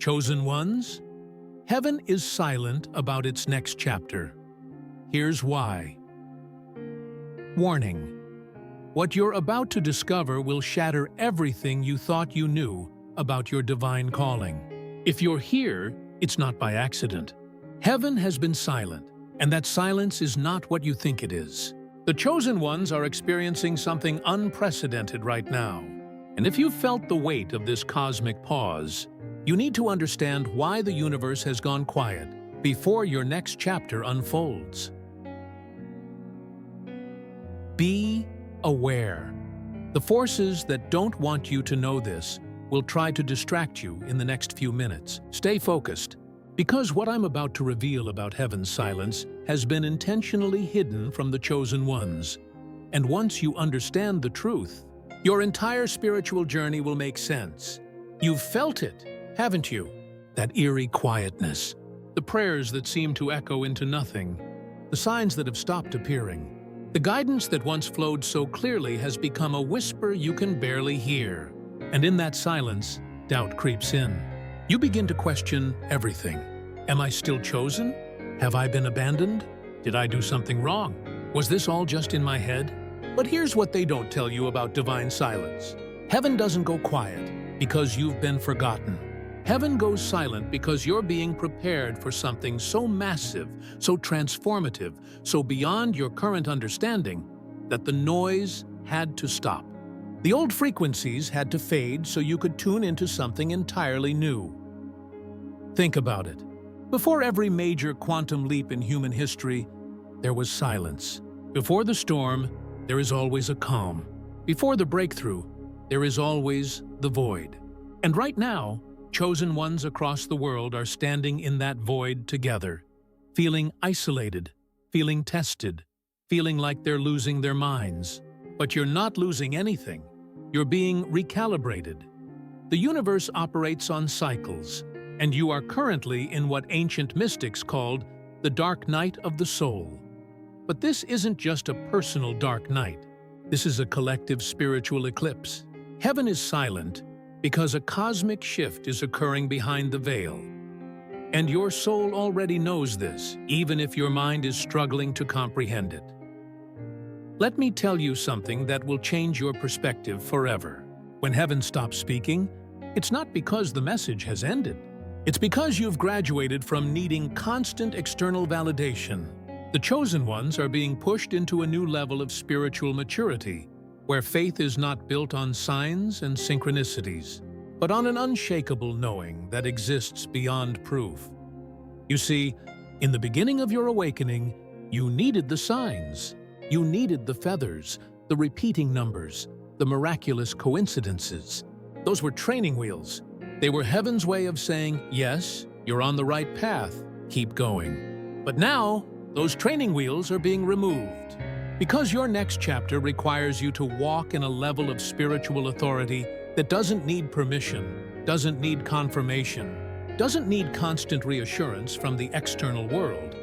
Chosen ones? Heaven is silent about its next chapter. Here's why. Warning. What you're about to discover will shatter everything you thought you knew about your divine calling. If you're here, it's not by accident. Heaven has been silent, and that silence is not what you think it is. The chosen ones are experiencing something unprecedented right now. And if you've felt the weight of this cosmic pause, you need to understand why the universe has gone quiet before your next chapter unfolds. Be aware. The forces that don't want you to know this will try to distract you in the next few minutes. Stay focused, because what I'm about to reveal about heaven's silence has been intentionally hidden from the chosen ones. And once you understand the truth, your entire spiritual journey will make sense. You've felt it, haven't you? That eerie quietness, the prayers that seem to echo into nothing, the signs that have stopped appearing. The guidance that once flowed so clearly has become a whisper you can barely hear. And in that silence, doubt creeps in. You begin to question everything. Am I still chosen? Have I been abandoned? Did I do something wrong? Was this all just in my head? But here's what they don't tell you about divine silence. Heaven doesn't go quiet because you've been forgotten. Heaven goes silent because you're being prepared for something so massive, so transformative, so beyond your current understanding, that the noise had to stop. The old frequencies had to fade so you could tune into something entirely new. Think about it. Before every major quantum leap in human history, there was silence. Before the storm, there is always a calm. Before the breakthrough, there is always the void. And right now, chosen ones across the world are standing in that void together, feeling isolated, feeling tested, feeling like they're losing their minds. But you're not losing anything. You're being recalibrated. The universe operates on cycles, and you are currently in what ancient mystics called the dark night of the soul. But this isn't just a personal dark night. This is a collective spiritual eclipse. Heaven is silent because a cosmic shift is occurring behind the veil. And your soul already knows this, even if your mind is struggling to comprehend it. Let me tell you something that will change your perspective forever. When heaven stops speaking, it's not because the message has ended. It's because you've graduated from needing constant external validation. The chosen ones are being pushed into a new level of spiritual maturity, where faith is not built on signs and synchronicities, but on an unshakable knowing that exists beyond proof. You see, in the beginning of your awakening, you needed the signs. You needed the feathers, the repeating numbers, the miraculous coincidences. Those were training wheels. They were heaven's way of saying, yes, you're on the right path, keep going. But now, those training wheels are being removed. Because your next chapter requires you to walk in a level of spiritual authority that doesn't need permission, doesn't need confirmation, doesn't need constant reassurance from the external world.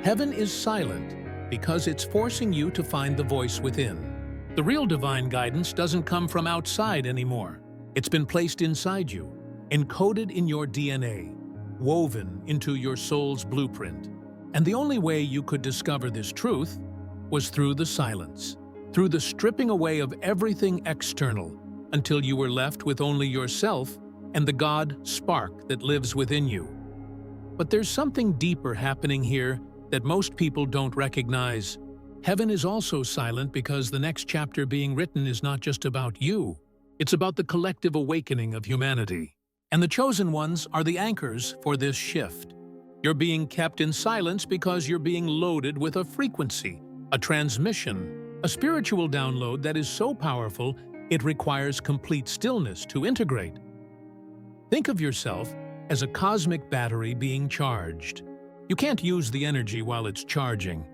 Heaven is silent because it's forcing you to find the voice within. The real divine guidance doesn't come from outside anymore. It's been placed inside you, encoded in your DNA, woven into your soul's blueprint. And the only way you could discover this truth was through the silence, through the stripping away of everything external, until you were left with only yourself and the God spark that lives within you. But there's something deeper happening here that most people don't recognize. Heaven is also silent because the next chapter being written is not just about you. It's about the collective awakening of humanity. And the chosen ones are the anchors for this shift. You're being kept in silence because you're being loaded with a frequency, a transmission, a spiritual download that is so powerful it requires complete stillness to integrate. Think of yourself as a cosmic battery being charged. You can't use the energy while it's charging.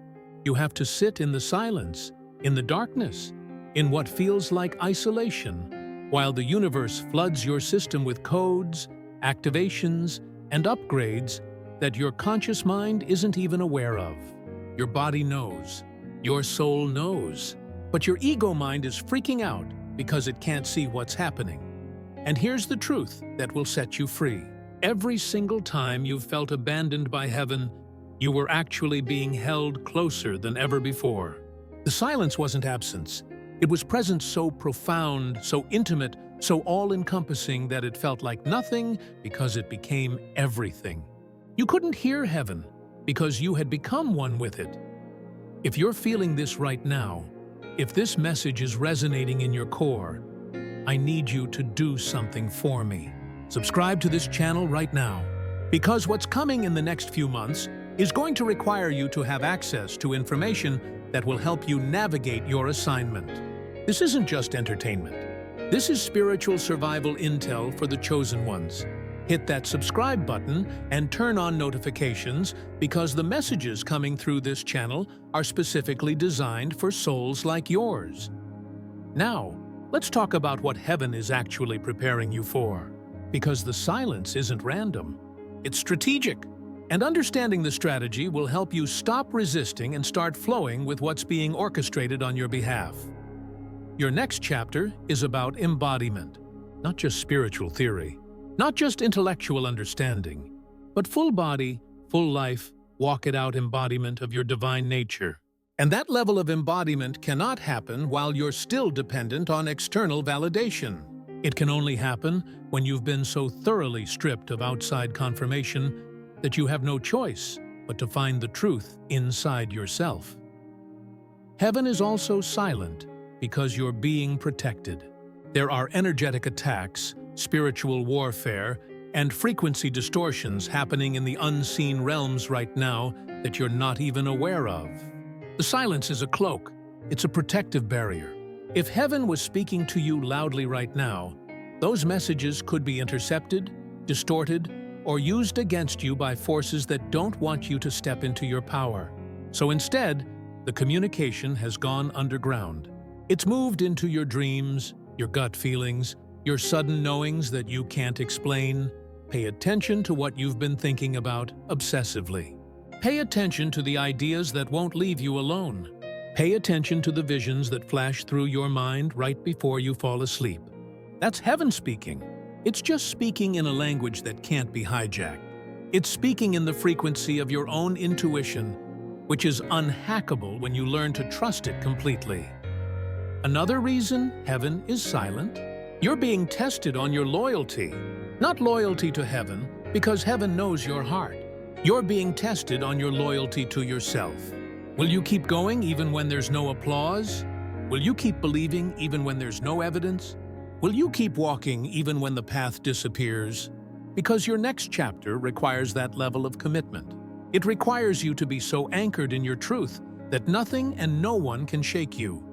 You have to sit in the silence, in the darkness, in what feels like isolation, while the universe floods your system with codes, activations, and upgrades that your conscious mind isn't even aware of. Your body knows. Your soul knows. But your ego mind is freaking out because it can't see what's happening. And here's the truth that will set you free. Every single time you felt abandoned by heaven, you were actually being held closer than ever before. The silence wasn't absence. It was presence so profound, so intimate, so all-encompassing that it felt like nothing because it became everything. You couldn't hear heaven because you had become one with it. If you're feeling this right now, if this message is resonating in your core, I need you to do something for me. Subscribe to this channel right now, because what's coming in the next few months is going to require you to have access to information that will help you navigate your assignment. This isn't just entertainment. This is spiritual survival intel for the chosen ones. Hit that subscribe button and turn on notifications, because the messages coming through this channel are specifically designed for souls like yours. Now, let's talk about what heaven is actually preparing you for. Because the silence isn't random, it's strategic. And understanding the strategy will help you stop resisting and start flowing with what's being orchestrated on your behalf. Your next chapter is about embodiment, not just spiritual theory, not just intellectual understanding, but full body, full life, walk-it-out embodiment of your divine nature. And that level of embodiment cannot happen while you're still dependent on external validation. It can only happen when you've been so thoroughly stripped of outside confirmation that you have no choice but to find the truth inside yourself. Heaven is also silent because you're being protected. There are energetic attacks, spiritual warfare, and frequency distortions happening in the unseen realms right now that you're not even aware of. The silence is a cloak. It's a protective barrier. If heaven was speaking to you loudly right now, those messages could be intercepted, distorted, or used against you by forces that don't want you to step into your power. So instead, the communication has gone underground. It's moved into your dreams, your gut feelings, your sudden knowings that you can't explain. Pay attention to what you've been thinking about obsessively. Pay attention to the ideas that won't leave you alone. Pay attention to the visions that flash through your mind right before you fall asleep. That's heaven speaking. It's just speaking in a language that can't be hijacked. It's speaking in the frequency of your own intuition, which is unhackable when you learn to trust it completely. Another reason heaven is silent? You're being tested on your loyalty. Not loyalty to heaven, because heaven knows your heart. You're being tested on your loyalty to yourself. Will you keep going even when there's no applause? Will you keep believing even when there's no evidence? Will you keep walking even when the path disappears? Because your next chapter requires that level of commitment. It requires you to be so anchored in your truth that nothing and no one can shake you.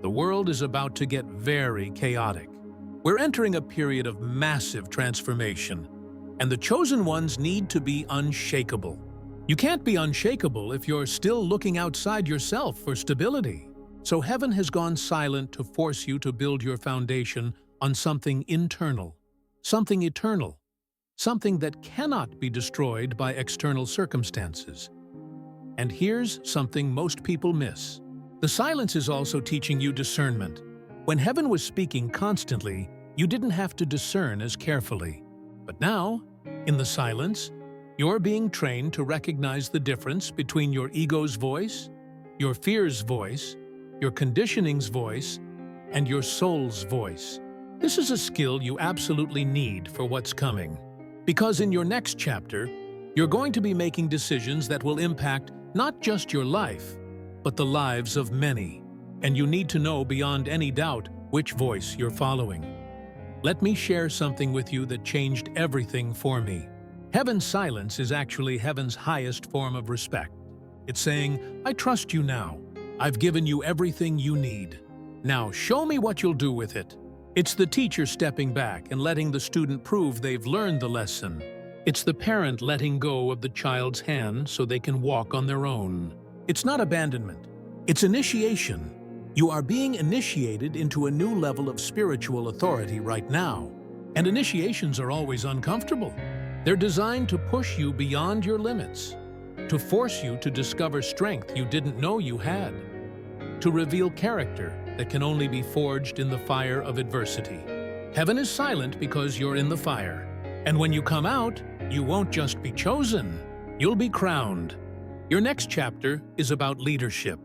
The world is about to get very chaotic. We're entering a period of massive transformation, and the chosen ones need to be unshakable. You can't be unshakable if you're still looking outside yourself for stability. So heaven has gone silent to force you to build your foundation on something internal, something eternal, something that cannot be destroyed by external circumstances. And here's something most people miss. The silence is also teaching you discernment. When heaven was speaking constantly, you didn't have to discern as carefully. But now, in the silence, you're being trained to recognize the difference between your ego's voice, your fear's voice, your conditioning's voice, and your soul's voice. This is a skill you absolutely need for what's coming. Because in your next chapter, you're going to be making decisions that will impact not just your life, but the lives of many. And you need to know beyond any doubt which voice you're following. Let me share something with you that changed everything for me. Heaven's silence is actually heaven's highest form of respect. It's saying, I trust you now. I've given you everything you need. Now show me what you'll do with it. It's the teacher stepping back and letting the student prove they've learned the lesson. It's the parent letting go of the child's hand so they can walk on their own. It's not abandonment. It's initiation. You are being initiated into a new level of spiritual authority right now. And initiations are always uncomfortable. They're designed to push you beyond your limits, to force you to discover strength you didn't know you had, to reveal character that can only be forged in the fire of adversity. Heaven is silent because you're in the fire. And when you come out, you won't just be chosen, you'll be crowned. Your next chapter is about leadership.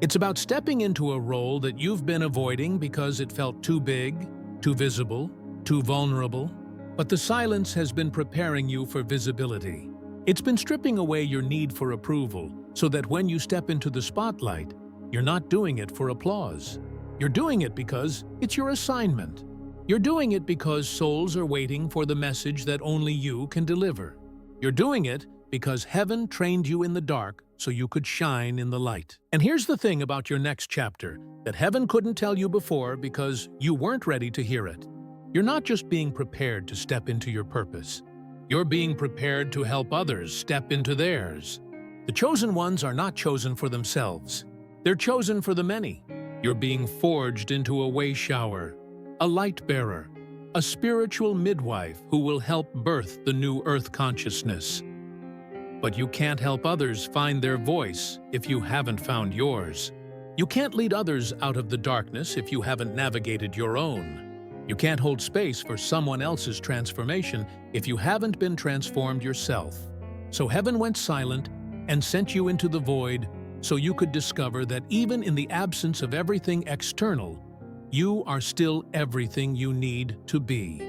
It's about stepping into a role that you've been avoiding because it felt too big, too visible, too vulnerable. But the silence has been preparing you for visibility. It's been stripping away your need for approval so that when you step into the spotlight, you're not doing it for applause. You're doing it because it's your assignment. You're doing it because souls are waiting for the message that only you can deliver. You're doing it because heaven trained you in the dark so you could shine in the light. And here's the thing about your next chapter that heaven couldn't tell you before because you weren't ready to hear it. You're not just being prepared to step into your purpose. You're being prepared to help others step into theirs. The chosen ones are not chosen for themselves. They're chosen for the many. You're being forged into a way shower, a light bearer, a spiritual midwife who will help birth the new earth consciousness. But you can't help others find their voice if you haven't found yours. You can't lead others out of the darkness if you haven't navigated your own. You can't hold space for someone else's transformation if you haven't been transformed yourself. So heaven went silent and sent you into the void so you could discover that even in the absence of everything external, you are still everything you need to be.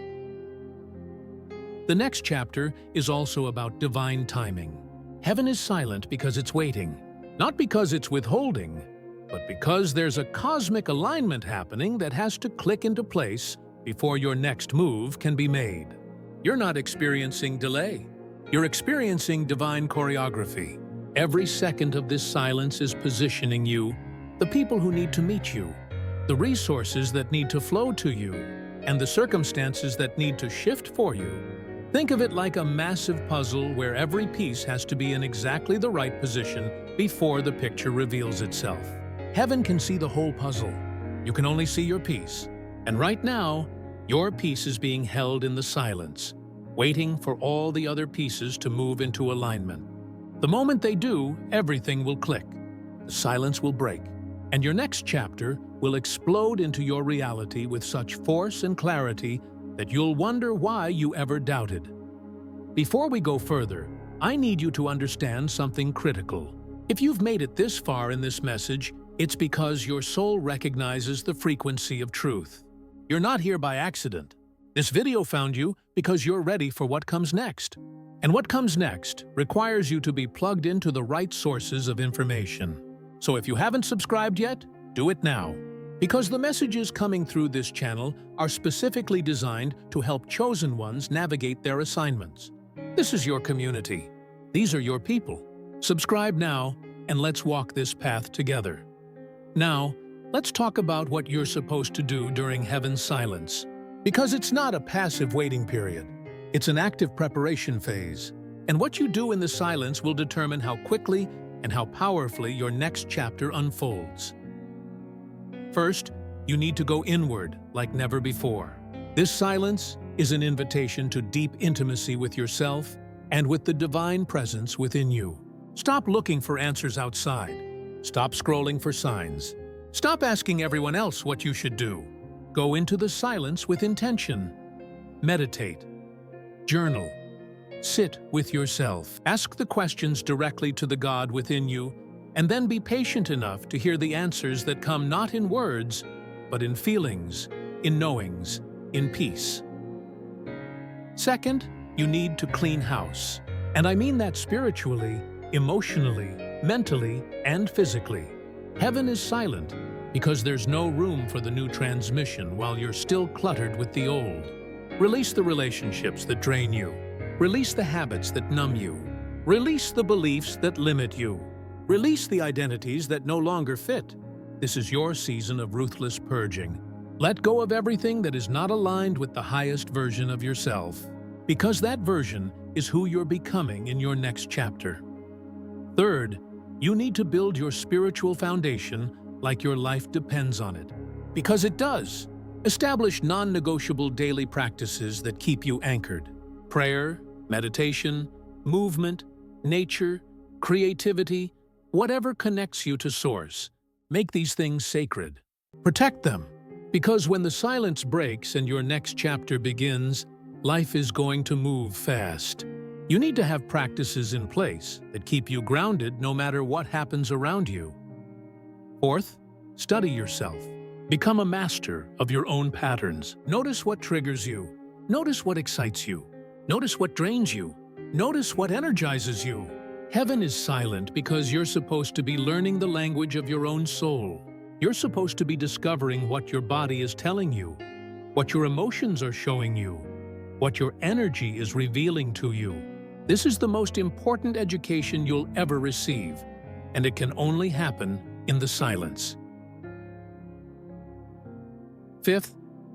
The next chapter is also about divine timing. Heaven is silent because it's waiting, not because it's withholding, but because there's a cosmic alignment happening that has to click into place before your next move can be made. You're not experiencing delay. You're experiencing divine choreography. Every second of this silence is positioning you, the people who need to meet you, the resources that need to flow to you, and the circumstances that need to shift for you. Think of it like a massive puzzle where every piece has to be in exactly the right position before the picture reveals itself. Heaven can see the whole puzzle. You can only see your piece. And right now, your piece is being held in the silence, waiting for all the other pieces to move into alignment. The moment they do, everything will click. The silence will break, and your next chapter will explode into your reality with such force and clarity that you'll wonder why you ever doubted. Before we go further, I need you to understand something critical. If you've made it this far in this message, it's because your soul recognizes the frequency of truth. You're not here by accident. This video found you because you're ready for what comes next. And what comes next requires you to be plugged into the right sources of information. So if you haven't subscribed yet, do it now. Because the messages coming through this channel are specifically designed to help chosen ones navigate their assignments. This is your community. These are your people. Subscribe now, and let's walk this path together. Now, let's talk about what you're supposed to do during heaven's silence. Because it's not a passive waiting period. It's an active preparation phase. And what you do in the silence will determine how quickly and how powerfully your next chapter unfolds. First, you need to go inward like never before. This silence is an invitation to deep intimacy with yourself and with the divine presence within you. Stop looking for answers outside. Stop scrolling for signs. Stop asking everyone else what you should do. Go into the silence with intention. Meditate. Journal. Sit with yourself. Ask the questions directly to the God within you, and then be patient enough to hear the answers that come not in words, but in feelings, in knowings, in peace. Second, you need to clean house. And I mean that spiritually, emotionally, mentally, and physically. Heaven is silent because there's no room for the new transmission while you're still cluttered with the old. Release the relationships that drain you. Release the habits that numb you. Release the beliefs that limit you. Release the identities that no longer fit. This is your season of ruthless purging. Let go of everything that is not aligned with the highest version of yourself, because that version is who you're becoming in your next chapter. Third, you need to build your spiritual foundation like your life depends on it, because it does. Establish non-negotiable daily practices that keep you anchored. Prayer, meditation, movement, nature, creativity, whatever connects you to Source. Make these things sacred. Protect them, because when the silence breaks and your next chapter begins, life is going to move fast. You need to have practices in place that keep you grounded no matter what happens around you. Fourth, study yourself. Become a master of your own patterns. Notice what triggers you. Notice what excites you. Notice what drains you. Notice what energizes you. Heaven is silent because you're supposed to be learning the language of your own soul. You're supposed to be discovering what your body is telling you, what your emotions are showing you, what your energy is revealing to you. This is the most important education you'll ever receive, and it can only happen in the silence. Fifth,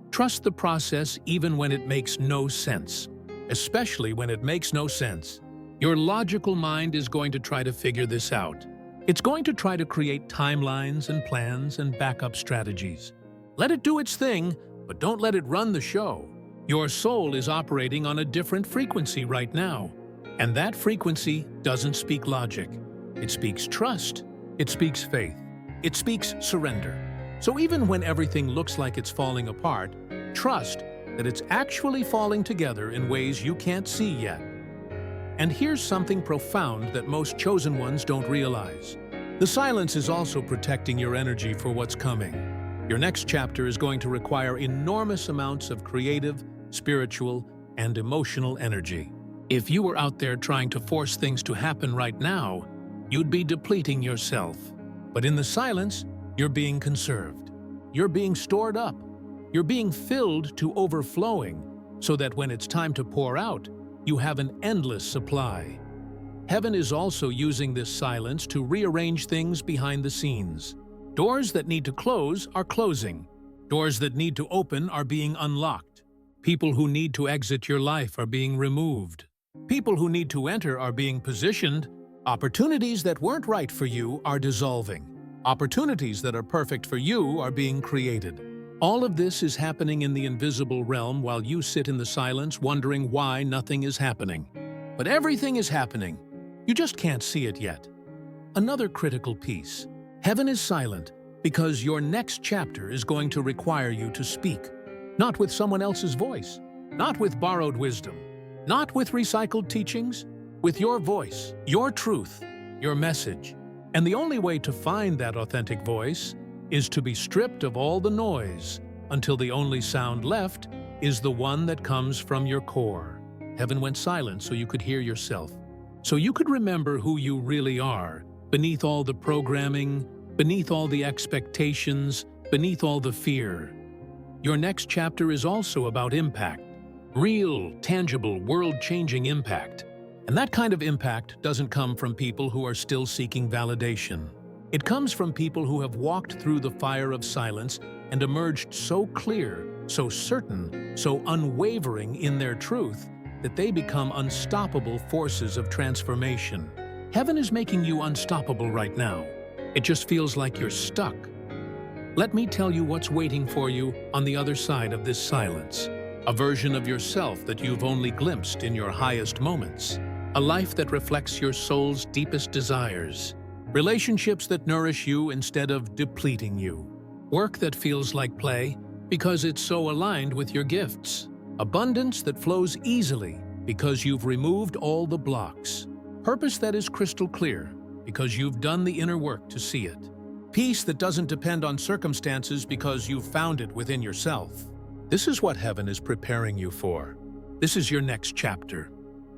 trust the process even when it makes no sense, especially when it makes no sense. Your logical mind is going to try to figure this out. It's going to try to create timelines and plans and backup strategies. Let it do its thing, but don't let it run the show. Your soul is operating on a different frequency right now, and that frequency doesn't speak logic. It speaks trust. It speaks faith. It speaks surrender. So even when everything looks like it's falling apart, trust that it's actually falling together in ways you can't see yet. And here's something profound that most chosen ones don't realize. The silence is also protecting your energy for what's coming. Your next chapter is going to require enormous amounts of creative, spiritual, and emotional energy. If you were out there trying to force things to happen right now, you'd be depleting yourself. But in the silence, you're being conserved. You're being stored up. You're being filled to overflowing, so that when it's time to pour out, you have an endless supply. Heaven is also using this silence to rearrange things behind the scenes. Doors that need to close are closing. Doors that need to open are being unlocked. People who need to exit your life are being removed. People who need to enter are being positioned. Opportunities that weren't right for you are dissolving. Opportunities that are perfect for you are being created. All of this is happening in the invisible realm while you sit in the silence wondering why nothing is happening. But everything is happening. You just can't see it yet. Another critical piece. Heaven is silent because your next chapter is going to require you to speak. Not with someone else's voice. Not with borrowed wisdom. Not with recycled teachings. With your voice, your truth, your message. And the only way to find that authentic voice is to be stripped of all the noise until the only sound left is the one that comes from your core. Heaven went silent so you could hear yourself, so you could remember who you really are, beneath all the programming, beneath all the expectations, beneath all the fear. Your next chapter is also about impact, real, tangible, world-changing impact. And that kind of impact doesn't come from people who are still seeking validation. It comes from people who have walked through the fire of silence and emerged so clear, so certain, so unwavering in their truth that they become unstoppable forces of transformation. Heaven is making you unstoppable right now. It just feels like you're stuck. Let me tell you what's waiting for you on the other side of this silence. A version of yourself that you've only glimpsed in your highest moments. A life that reflects your soul's deepest desires. Relationships that nourish you instead of depleting you. Work that feels like play because it's so aligned with your gifts. Abundance that flows easily because you've removed all the blocks. Purpose that is crystal clear because you've done the inner work to see it. Peace that doesn't depend on circumstances because you've found it within yourself. This is what heaven is preparing you for. This is your next chapter.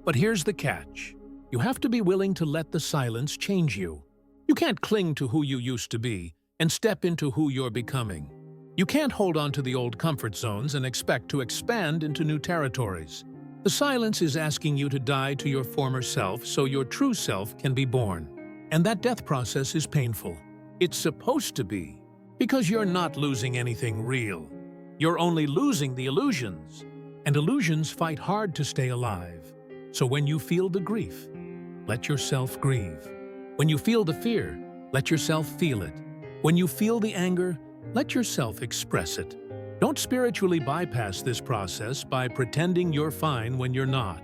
But here's the catch. You have to be willing to let the silence change you. You can't cling to who you used to be and step into who you're becoming. You can't hold on to the old comfort zones and expect to expand into new territories. The silence is asking you to die to your former self so your true self can be born. And that death process is painful. It's supposed to be, because you're not losing anything real. You're only losing the illusions. And illusions fight hard to stay alive. So when you feel the grief, let yourself grieve. When you feel the fear, let yourself feel it. When you feel the anger, let yourself express it. Don't spiritually bypass this process by pretending you're fine when you're not.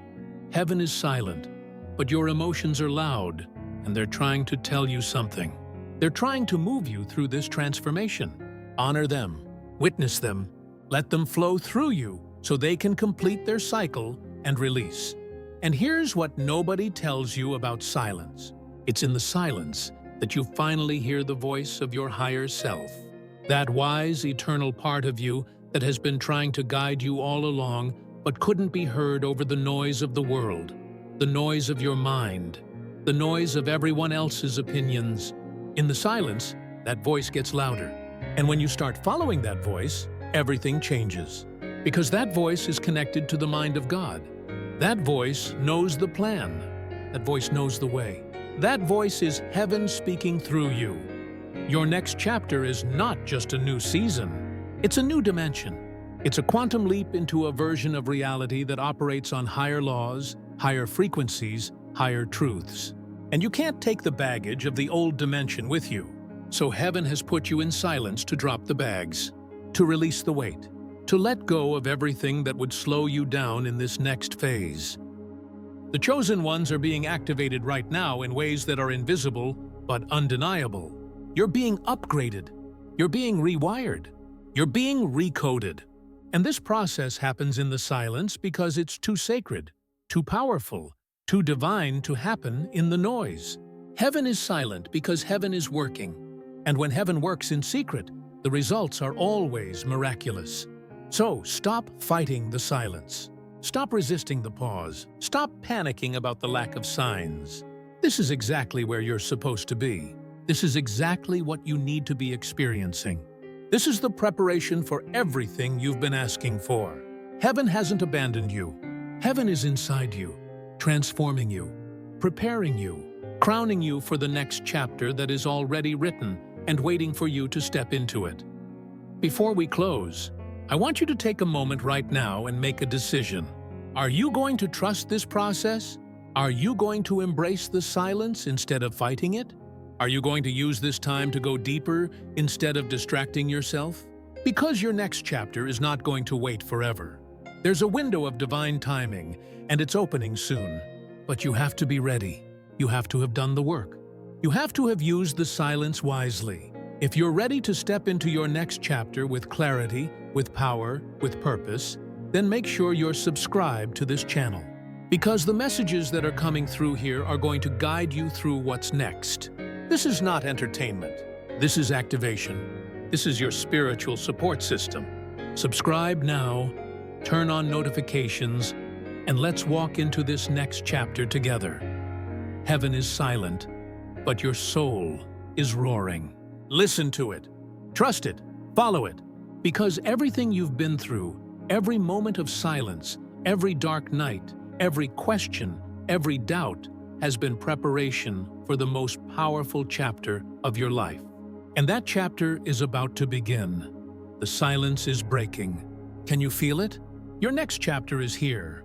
Heaven is silent, but your emotions are loud, and they're trying to tell you something. They're trying to move you through this transformation. Honor them, witness them, let them flow through you so they can complete their cycle and release. And here's what nobody tells you about silence. It's in the silence that you finally hear the voice of your higher self. That wise, eternal part of you that has been trying to guide you all along but couldn't be heard over the noise of the world, the noise of your mind, the noise of everyone else's opinions. In the silence, that voice gets louder. And when you start following that voice, everything changes. Because that voice is connected to the mind of God. That voice knows the plan. That voice knows the way. That voice is heaven speaking through you. Your next chapter is not just a new season. It's a new dimension. It's a quantum leap into a version of reality that operates on higher laws, higher frequencies, higher truths. And you can't take the baggage of the old dimension with you. So heaven has put you in silence to drop the bags, to release the weight, to let go of everything that would slow you down in this next phase. The chosen ones are being activated right now in ways that are invisible but undeniable. You're being upgraded. You're being rewired. You're being recoded. And this process happens in the silence because it's too sacred, too powerful, too divine to happen in the noise. Heaven is silent because heaven is working. And when heaven works in secret, the results are always miraculous. So stop fighting the silence. Stop resisting the pause. Stop panicking about the lack of signs. This is exactly where you're supposed to be. This is exactly what you need to be experiencing. This is the preparation for everything you've been asking for. Heaven hasn't abandoned you. Heaven is inside you, transforming you, preparing you, crowning you for the next chapter that is already written and waiting for you to step into it. Before we close, I want you to take a moment right now and make a decision. Are you going to trust this process? Are you going to embrace the silence instead of fighting it? Are you going to use this time to go deeper instead of distracting yourself? Because your next chapter is not going to wait forever. There's a window of divine timing, and it's opening soon. But you have to be ready. You have to have done the work. You have to have used the silence wisely. If you're ready to step into your next chapter with clarity, with power, with purpose, then make sure you're subscribed to this channel. Because the messages that are coming through here are going to guide you through what's next. This is not entertainment. This is activation. This is your spiritual support system. Subscribe now, turn on notifications, and let's walk into this next chapter together. Heaven is silent, but your soul is roaring. Listen to it. Trust it. Follow it. Because everything you've been through, every moment of silence, every dark night, every question, every doubt, has been preparation for the most powerful chapter of your life. And that chapter is about to begin. The silence is breaking. Can you feel it? Your next chapter is here.